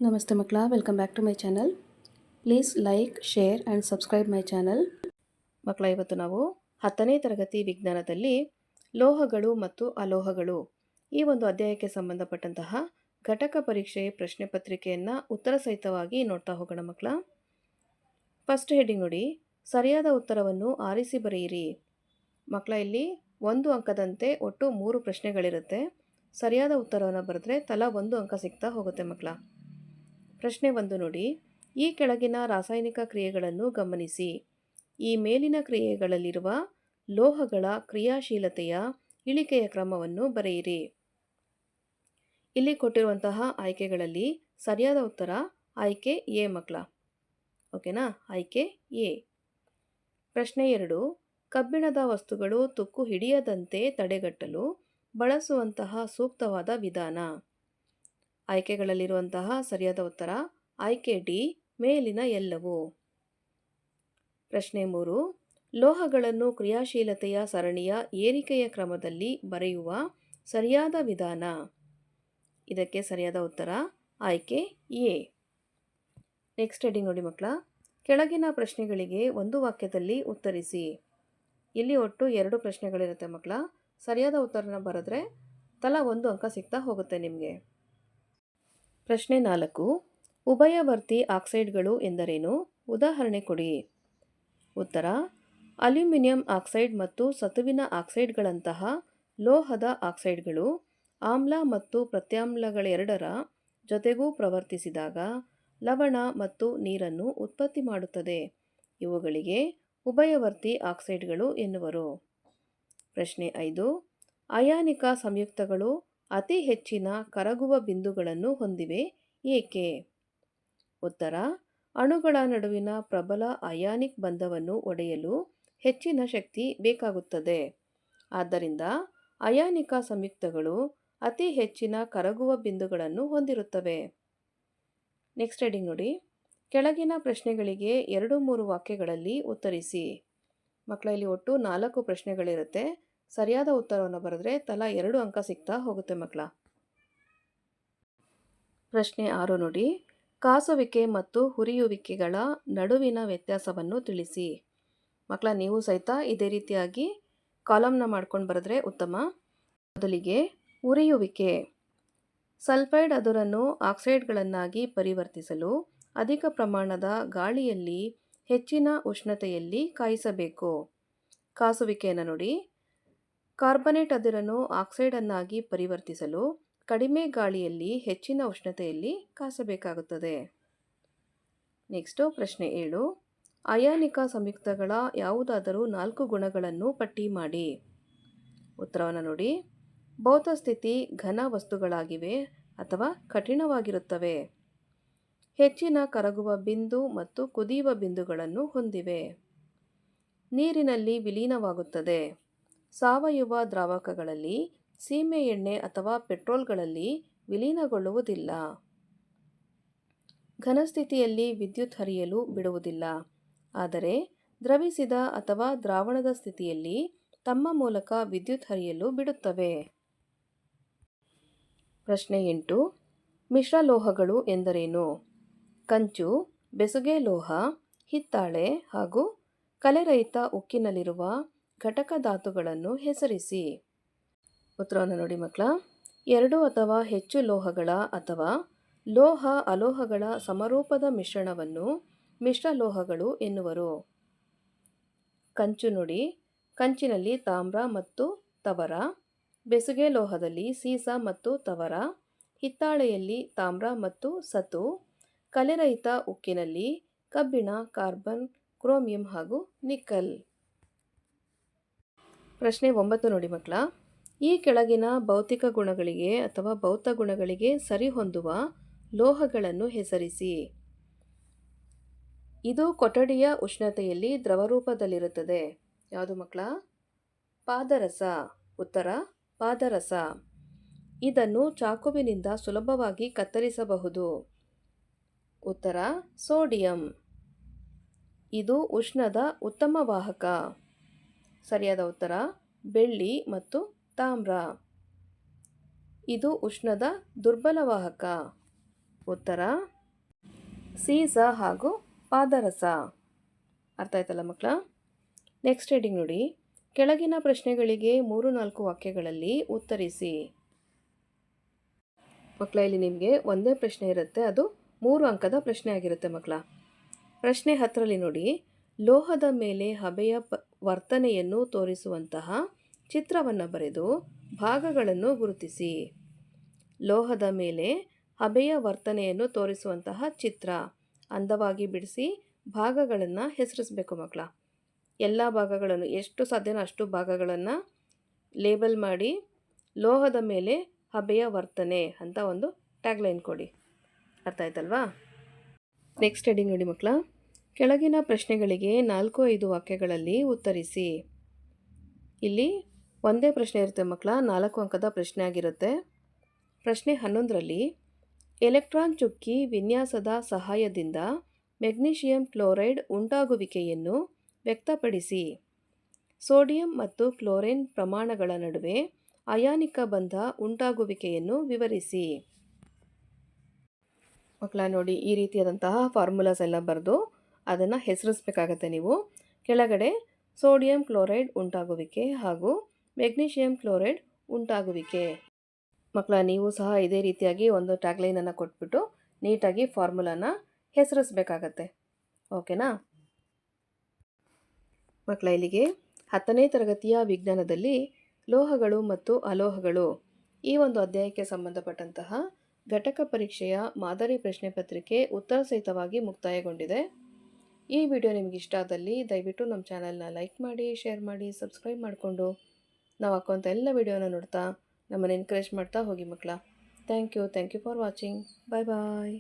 ನಮಸ್ತೆ ಮಕ್ಕಳ, welcome back to my channel. Please like, share and subscribe my channel. ಮಕ್ಕಳ, ಇವತ್ತು ನಾವು 10ನೇ ತರಗತಿ ವಿಜ್ಞಾನದಲ್ಲಿ ಲೋಹಗಳು ಮತ್ತು ಅಲೋಹಗಳು ಈ ಒಂದು ಅಧ್ಯಾಯಕ್ಕೆ ಸಂಬಂಧಪಟ್ಟಂತಹ ಘಟಕ ಪರೀಕ್ಷೆ ಪ್ರಶ್ನೆ ಪತ್ರಿಕೆಯನ್ನು ಉತ್ತರ ಸಹಿತವಾಗಿ ನೋಡ್ತಾ ಹೋಗೋಣ ಮಕ್ಕಳ. ಫಸ್ಟ್ ಹೆಡ್ಡಿಂಗ್ ನೋಡಿ, ಸರಿಯಾದ ಉತ್ತರವನ್ನು ಆರಿಸಿ ಬರೆಯಿರಿ. ಮಕ್ಕಳ, ಇಲ್ಲಿ 1 ಅಂಕದಂತೆ ಒಟ್ಟು 3 ಪ್ರಶ್ನೆಗಳಿರುತ್ತೆ. ಸರಿಯಾದ ಉತ್ತರವನ್ನು ಬರೆದ್ರೆ ತಲಾ 1 ಅಂಕ ಸಿಗ್ತಾ ಹೋಗುತ್ತೆ ಮಕ್ಕಳ. ಪ್ರಶ್ನೆ 1 ನೋಡಿ, ಈ ಕೆಳಗಿನ ರಾಸಾಯನಿಕ ಕ್ರಿಯೆಗಳನ್ನು ಗಮನಿಸಿ. ಈ ಮೇಲಿನ ಕ್ರಿಯೆಗಳಲ್ಲಿರುವ ಲೋಹಗಳ ಕ್ರಿಯಾಶೀಲತೆಯ ಇಳಿಕೆಯ ಕ್ರಮವನ್ನು ಬರೆಯಿರಿ. ಇಲ್ಲಿ ಕೊಟ್ಟಿರುವಂತಹ ಆಯ್ಕೆಗಳಲ್ಲಿ ಸರಿಯಾದ ಉತ್ತರ ಆಯ್ಕೆ ಎ ಮಕ್ಕಳ. ಓಕೆನಾ, ಆಯ್ಕೆ ಎ. ಪ್ರಶ್ನೆ 2, ಕಬ್ಬಿಣದ ವಸ್ತುಗಳು ತುಕ್ಕು ಹಿಡಿಯದಂತೆ ತಡೆಗಟ್ಟಲು ಬಳಸುವಂತಹ ಸೂಕ್ತವಾದ ವಿಧಾನ. ಆಯ್ಕೆಗಳಲ್ಲಿರುವಂತಹ ಸರಿಯಾದ ಉತ್ತರ ಆಯ್ಕೆ ಡಿ, ಮೇಲಿನ ಎಲ್ಲವೂ. ಪ್ರಶ್ನೆ 3, ಲೋಹಗಳನ್ನು ಕ್ರಿಯಾಶೀಲತೆಯ ಸರಣಿಯ ಏರಿಕೆಯ ಕ್ರಮದಲ್ಲಿ ಬರೆಯುವ ಸರಿಯಾದ ವಿಧಾನ. ಇದಕ್ಕೆ ಸರಿಯಾದ ಉತ್ತರ ಆಯ್ಕೆ ಎ. ನೆಕ್ಸ್ಟ್ ಹೆಡ್ಡಿಂಗ್ ನೋಡಿ ಮಕ್ಕಳ, ಕೆಳಗಿನ ಪ್ರಶ್ನೆಗಳಿಗೆ ಒಂದು ವಾಕ್ಯದಲ್ಲಿ ಉತ್ತರಿಸಿ. ಇಲ್ಲಿ ಒಟ್ಟು 2 ಪ್ರಶ್ನೆಗಳಿರುತ್ತೆ ಮಕ್ಕಳ. ಸರಿಯಾದ ಉತ್ತರನ ಬರೆದ್ರೆ ತಲಾ 1 ಅಂಕ ಸಿಗ್ತಾ ಹೋಗುತ್ತೆ ನಿಮಗೆ. ಪ್ರಶ್ನೆ 4, ಉಭಯವರ್ತಿ ಆಕ್ಸೈಡ್ಗಳು ಎಂದರೇನು? ಉದಾಹರಣೆ ಕೊಡಿ. ಉತ್ತರ, ಅಲ್ಯೂಮಿನಿಯಂ ಆಕ್ಸೈಡ್ ಮತ್ತು ಸತುವಿನ ಆಕ್ಸೈಡ್ಗಳಂತಹ ಲೋಹದ ಆಕ್ಸೈಡ್ಗಳು ಆಮ್ಲ ಮತ್ತು ಪ್ರತ್ಯಾಮ್ಲಗಳೆರಡರ ಜೊತೆಗೂ ಪ್ರವರ್ತಿಸಿದಾಗ ಲವಣ ಮತ್ತು ನೀರನ್ನು ಉತ್ಪತ್ತಿ ಮಾಡುತ್ತದೆ. ಇವುಗಳಿಗೆ ಉಭಯವರ್ತಿ ಆಕ್ಸೈಡ್ಗಳು ಎನ್ನುವರು. ಪ್ರಶ್ನೆ 5, ಅಯಾನಿಕ ಸಂಯುಕ್ತಗಳು ಅತಿ ಹೆಚ್ಚಿನ ಕರಗುವ ಬಿಂದುಗಳನ್ನು ಹೊಂದಿವೆ ಏಕೆ? ಉತ್ತರ, ಅಣುಗಳ ನಡುವಿನ ಪ್ರಬಲ ಅಯಾನಿಕ್ ಬಂಧವನ್ನು ಒಡೆಯಲು ಹೆಚ್ಚಿನ ಶಕ್ತಿ ಬೇಕಾಗುತ್ತದೆ. ಆದ್ದರಿಂದ ಅಯಾನಿಕ ಸಂಯುಕ್ತಗಳು ಅತಿ ಹೆಚ್ಚಿನ ಕರಗುವ ಬಿಂದುಗಳನ್ನು ಹೊಂದಿರುತ್ತವೆ. ನೆಕ್ಸ್ಟ್ ಹೆಡ್ಡಿಂಗ್ ನೋಡಿ, ಕೆಳಗಿನ ಪ್ರಶ್ನೆಗಳಿಗೆ 2-3 ವಾಕ್ಯಗಳಲ್ಲಿ ಉತ್ತರಿಸಿ. ಮಕ್ಕಳ, ಇಲ್ಲಿ ಒಟ್ಟು 4 ಪ್ರಶ್ನೆಗಳಿರುತ್ತೆ. ಸರಿಯಾದ ಉತ್ತರವನ್ನು ಬರೆದ್ರೆ ತಲಾ 2 ಅಂಕ ಸಿಗ್ತಾ ಹೋಗುತ್ತೆ ಮಕ್ಕಳ. ಪ್ರಶ್ನೆ 6 ನೋಡಿ, ಕಾಸುವಿಕೆ ಮತ್ತು ಹುರಿಯುವಿಕೆಗಳ ನಡುವಿನ ವ್ಯತ್ಯಾಸವನ್ನು ತಿಳಿಸಿ. ಮಕ್ಕಳ, ನೀವು ಸಹಿತ ಇದೇ ರೀತಿಯಾಗಿ ಕಾಲಮ್ನ ಮಾಡ್ಕೊಂಡು ಬರೆದ್ರೆ ಉತ್ತಮ. ಮೊದಲಿಗೆ ಉರಿಯುವಿಕೆ. ಸಲ್ಫೈಡ್ ಅದುರನ್ನು ಆಕ್ಸೈಡ್ಗಳನ್ನಾಗಿ ಪರಿವರ್ತಿಸಲು ಅಧಿಕ ಪ್ರಮಾಣದ ಗಾಳಿಯಲ್ಲಿ ಹೆಚ್ಚಿನ ಉಷ್ಣತೆಯಲ್ಲಿ ಕಾಯಿಸಬೇಕು. ಕಾಸುವಿಕೆಯನ್ನು ನೋಡಿ, ಕಾರ್ಬನೇಟ್ ಅದಿರನ್ನು ಆಕ್ಸೈಡನ್ನಾಗಿ ಪರಿವರ್ತಿಸಲು ಕಡಿಮೆ ಗಾಳಿಯಲ್ಲಿ ಹೆಚ್ಚಿನ ಉಷ್ಣತೆಯಲ್ಲಿ ಕಾಸಬೇಕಾಗುತ್ತದೆ. ನೆಕ್ಸ್ಟು ಪ್ರಶ್ನೆ 7, ಅಯಾನಿಕ ಸಂಯುಕ್ತಗಳ ಯಾವುದಾದರೂ 4 ಗುಣಗಳನ್ನು ಪಟ್ಟಿ ಮಾಡಿ. ಉತ್ತರವನ್ನು ನೋಡಿ, ಭೌತ ಸ್ಥಿತಿ ಘನ ವಸ್ತುಗಳಾಗಿವೆ ಅಥವಾ ಕಠಿಣವಾಗಿರುತ್ತವೆ, ಹೆಚ್ಚಿನ ಕರಗುವ ಬಿಂದು ಮತ್ತು ಕುದಿಯುವ ಬಿಂದುಗಳನ್ನು ಹೊಂದಿವೆ, ನೀರಿನಲ್ಲಿ ವಿಲೀನವಾಗುತ್ತದೆ, ಸಾವಯವ ದ್ರಾವಕಗಳಲ್ಲಿ, ಸೀಮೆ ಎಣ್ಣೆ ಅಥವಾ ಪೆಟ್ರೋಲ್ಗಳಲ್ಲಿ ವಿಲೀನಗೊಳ್ಳುವುದಿಲ್ಲ, ಘನಸ್ಥಿತಿಯಲ್ಲಿ ವಿದ್ಯುತ್ ಹರಿಯಲು ಬಿಡುವುದಿಲ್ಲ, ಆದರೆ ದ್ರವಿಸಿದ ಅಥವಾ ದ್ರಾವಣದ ಸ್ಥಿತಿಯಲ್ಲಿ ತಮ್ಮ ಮೂಲಕ ವಿದ್ಯುತ್ ಹರಿಯಲು ಬಿಡುತ್ತವೆ. ಪ್ರಶ್ನೆ 8, ಮಿಶ್ರಲೋಹಗಳು ಎಂದರೇನು? ಕಂಚು, ಬೆಸುಗೆ ಲೋಹ, ಹಿತ್ತಾಳೆ ಹಾಗೂ ಕಲೆರಹಿತ ಉಕ್ಕಿನಲ್ಲಿರುವ ಘಟಕ ಧಾತುಗಳನ್ನು ಹೆಸರಿಸಿ. ಉತ್ತರವನ್ನು ನೋಡಿ ಮಕ್ಕಳ, 2 ಅಥವಾ ಹೆಚ್ಚು ಲೋಹಗಳ ಅಥವಾ ಲೋಹ ಅಲೋಹಗಳ ಸಮರೂಪದ ಮಿಶ್ರಣವನ್ನು ಮಿಶ್ರಲೋಹಗಳು ಎನ್ನುವರು. ಕಂಚು ನೋಡಿ, ಕಂಚಿನಲ್ಲಿ ತಾಮ್ರ ಮತ್ತು ತವರ, ಬೆಸುಗೆ ಲೋಹದಲ್ಲಿ ಸೀಸ ಮತ್ತು ತವರ, ಹಿತ್ತಾಳೆಯಲ್ಲಿ ತಾಮ್ರ ಮತ್ತು ಸತು, ಕಲೆರಹಿತ ಉಕ್ಕಿನಲ್ಲಿ ಕಬ್ಬಿಣ, ಕಾರ್ಬನ್, ಕ್ರೋಮಿಯಂ ಹಾಗೂ ನಿಕ್ಕಲ್. ಪ್ರಶ್ನೆ 9 ನೋಡಿ ಮಕ್ಕಳ, ಈ ಕೆಳಗಿನ ಭೌತಿಕ ಗುಣಗಳಿಗೆ ಅಥವಾ ಭೌತ ಗುಣಗಳಿಗೆ ಸರಿಹೊಂದುವ ಲೋಹಗಳನ್ನು ಹೆಸರಿಸಿ. ಇದು ಕೊಠಡಿಯ ಉಷ್ಣತೆಯಲ್ಲಿ ದ್ರವರೂಪದಲ್ಲಿರುತ್ತದೆ. ಯಾವುದು ಮಕ್ಕಳ? ಪಾದರಸ. ಉತ್ತರ, ಪಾದರಸ. ಇದನ್ನು ಚಾಕುವಿನಿಂದ ಸುಲಭವಾಗಿ ಕತ್ತರಿಸಬಹುದು. ಉತ್ತರ, ಸೋಡಿಯಂ. ಇದು ಉಷ್ಣದ ಉತ್ತಮ ವಾಹಕ. ಸರಿಯಾದ ಉತ್ತರ ಬೆಳ್ಳಿ ಮತ್ತು ತಾಮ್ರ. ಇದು ಉಷ್ಣದ ದುರ್ಬಲ ವಾಹಕ. ಉತ್ತರ ಸೀಸ ಹಾಗೂ ಪಾದರಸ. ಅರ್ಥ ಆಯ್ತಲ್ಲ ಮಕ್ಕಳ? ನೆಕ್ಸ್ಟ್ ಹೆಡಿಂಗ್ ನೋಡಿ, ಕೆಳಗಿನ ಪ್ರಶ್ನೆಗಳಿಗೆ 3-4 ವಾಕ್ಯಗಳಲ್ಲಿ ಉತ್ತರಿಸಿ. ಮಕ್ಕಳ, ಇಲ್ಲಿ ನಿಮಗೆ ಒಂದೇ ಪ್ರಶ್ನೆ ಇರುತ್ತೆ, ಅದು 3 ಅಂಕದ ಪ್ರಶ್ನೆ ಆಗಿರುತ್ತೆ ಮಕ್ಕಳ. ಪ್ರಶ್ನೆ 10ರಲ್ಲಿ ನೋಡಿ, ಲೋಹದ ಮೇಲೆ ಹಬೆಯ ವರ್ತನೆಯನ್ನು ತೋರಿಸುವಂತಹ ಚಿತ್ರವನ್ನು ಬರೆದು ಭಾಗಗಳನ್ನು ಗುರುತಿಸಿ. ಲೋಹದ ಮೇಲೆ ಹಬೆಯ ವರ್ತನೆಯನ್ನು ತೋರಿಸುವಂತಹ ಚಿತ್ರ ಅಂದವಾಗಿ ಬಿಡಿಸಿ ಭಾಗಗಳನ್ನು ಹೆಸರಿಸಬೇಕು ಮಕ್ಕಳ. ಎಲ್ಲ ಭಾಗಗಳನ್ನು ಎಷ್ಟು ಸಾಧ್ಯನೋ ಅಷ್ಟು ಭಾಗಗಳನ್ನು ಲೇಬಲ್ ಮಾಡಿ ಲೋಹದ ಮೇಲೆ ಹಬೆಯ ವರ್ತನೆ ಅಂತ ಒಂದು ಟ್ಯಾಗ್ಲೈನ್ ಕೊಡಿ. ಅರ್ಥ ಆಯ್ತಲ್ವಾ? ನೆಕ್ಸ್ಟ್ ಹೆಡಿಂಗ್ ನೋಡಿ ಮಕ್ಕಳ, ಕೆಳಗಿನ ಪ್ರಶ್ನೆಗಳಿಗೆ 4-5 ವಾಕ್ಯಗಳಲ್ಲಿ ಉತ್ತರಿಸಿ. ಇಲ್ಲಿ ಒಂದೇ ಪ್ರಶ್ನೆ ಇರುತ್ತೆ ಮಕ್ಕಳ, 4 ಅಂಕದ ಪ್ರಶ್ನೆ ಆಗಿರುತ್ತೆ. ಪ್ರಶ್ನೆ 11ರಲ್ಲಿ ಎಲೆಕ್ಟ್ರಾನ್ ಚುಕ್ಕಿ ವಿನ್ಯಾಸದ ಸಹಾಯದಿಂದ ಮೆಗ್ನೀಷಿಯಂ ಕ್ಲೋರೈಡ್ ಉಂಟಾಗುವಿಕೆಯನ್ನು ವ್ಯಕ್ತಪಡಿಸಿ. ಸೋಡಿಯಂ ಮತ್ತು ಕ್ಲೋರಿನ್ ಪ್ರಮಾಣಗಳ ನಡುವೆ ಅಯಾನಿಕ ಬಂಧ ಉಂಟಾಗುವಿಕೆಯನ್ನು ವಿವರಿಸಿ. ಮಕ್ಕಳ ನೋಡಿ, ಈ ರೀತಿಯಾದಂತಹ ಫಾರ್ಮುಲಾಸ್ ಎಲ್ಲ ಬರೆದು ಅದನ್ನು ಹೆಸರಿಸಬೇಕಾಗತ್ತೆ ನೀವು. ಕೆಳಗಡೆ ಸೋಡಿಯಂ ಕ್ಲೋರೈಡ್ ಉಂಟಾಗುವಿಕೆ ಹಾಗೂ ಮೆಗ್ನೀಷಿಯಂ ಕ್ಲೋರೈಡ್ ಉಂಟಾಗುವಿಕೆ. ಮಕ್ಕಳ, ನೀವು ಸಹ ಇದೇ ರೀತಿಯಾಗಿ ಒಂದು ಟ್ಯಾಗ್ಲೈನನ್ನು ಕೊಟ್ಬಿಟ್ಟು ನೀಟಾಗಿ ಫಾರ್ಮುಲಾನ ಹೆಸರಿಸಬೇಕಾಗತ್ತೆ. ಓಕೆನಾ ಮಕ್ಕಳ? ಇಲ್ಲಿಗೆ 10ನೇ ತರಗತಿಯ ವಿಜ್ಞಾನದಲ್ಲಿ ಲೋಹಗಳು ಮತ್ತು ಅಲೋಹಗಳು ಈ ಒಂದು ಅಧ್ಯಾಯಕ್ಕೆ ಸಂಬಂಧಪಟ್ಟಂತಹ ಘಟಕ ಪರೀಕ್ಷೆಯ ಮಾದರಿ ಪ್ರಶ್ನೆ ಪತ್ರಿಕೆ ಉತ್ತರ ಸಹಿತವಾಗಿ ಮುಕ್ತಾಯಗೊಂಡಿದೆ. ಈ ವಿಡಿಯೋ ನಿಮಗೆ ಇಷ್ಟ ಆದಲ್ಲಿ ದಯವಿಟ್ಟು ನಮ್ಮ ಚಾನಲ್ನ ಲೈಕ್ ಮಾಡಿ, ಶೇರ್ ಮಾಡಿ, ಸಬ್ಸ್ಕ್ರೈಬ್ ಮಾಡಿಕೊಂಡು ನಾವು ಹಾಕುವಂಥ ಎಲ್ಲ ವಿಡಿಯೋನ ನೋಡ್ತಾ ನಮ್ಮನ್ನು ಎನ್ಕರೇಜ್ ಮಾಡ್ತಾ ಹೋಗಿ ಮಕ್ಕಳ. Thank you for watching. Bye bye.